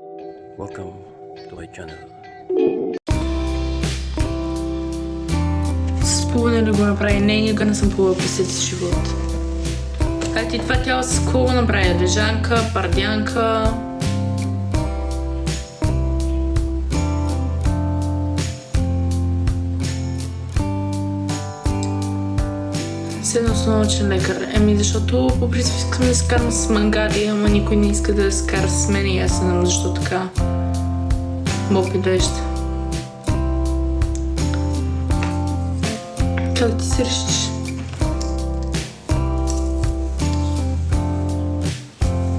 Welcome to my channel. Спомня ли го направи? Не, никога не съм плувала през целия си живот. А ти това тяло с какво го направи? Лежанка, пардянка? Седно с научен лекар. Защото по принцип искам да се карам с мангари, ама никой не иска да се кара с мен и аз не знам защо така. Бог ми деща. Как ти се решиш?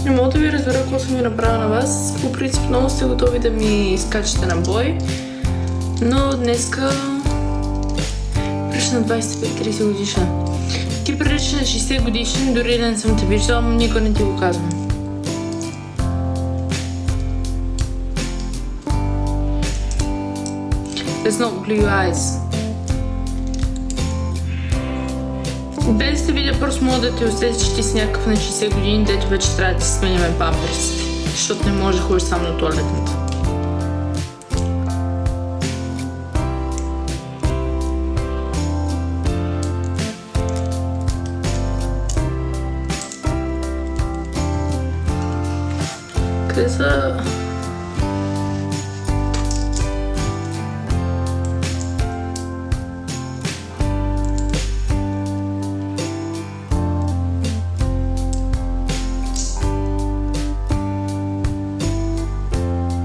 Не мога да ви разбера какво съм ви направила на вас. По принцип много сте готови да ми скачате на бой. Но днеска прилича на 25-30 годишна. Ти прилича на 60 годишен, дори да не съм те виждала, но никога не ти го казвам. There's no blue eyes. Без да те видя, просто мога да те усетя, че ти си някакъв на 60 години, дето вече трябва да ти сменяме памперсите, защото не може да ходиш само на туалетната. Къде са?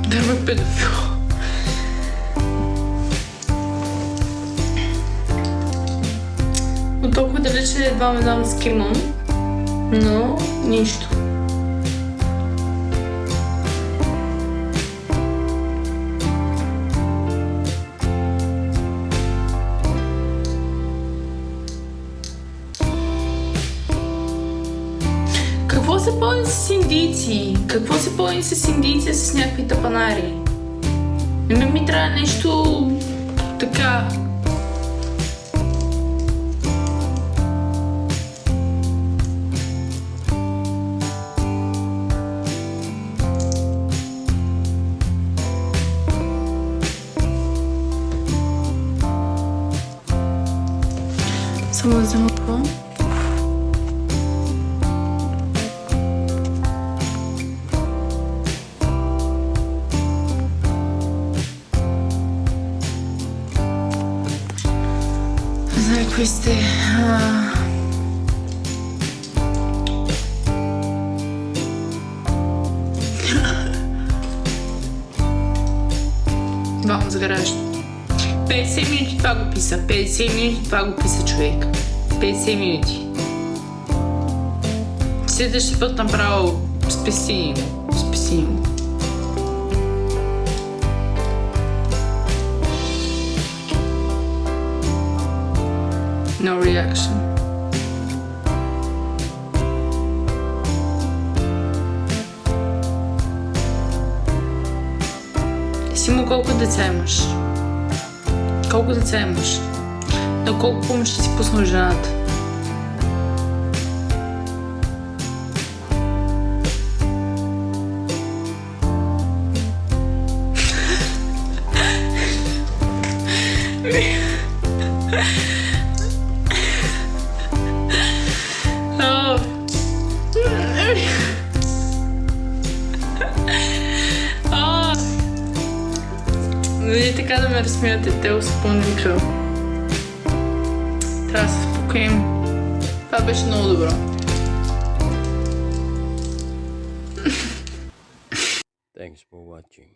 Да ме педофил. От толкова далече едва ме дам с кимон, но нищо. Какво се пълни с индийци? Какво се пълни с индийци с някакви тапанари? Не ми трябва нещо така. Само да взема какво? Знае кои сте. Вам за гараж. 50 минути това го писа. 50 минути това го писа човек. 50 минути. Следващия път направо спеси го. Спеси го. No reaction. Симо, колко деца имаш? Колко деца имаш? На колко помощи си пуснал жената? Не така да ме разсмивате, те спомнича. Трябва да се успокоим. Това беше много добро. Thanks for watching.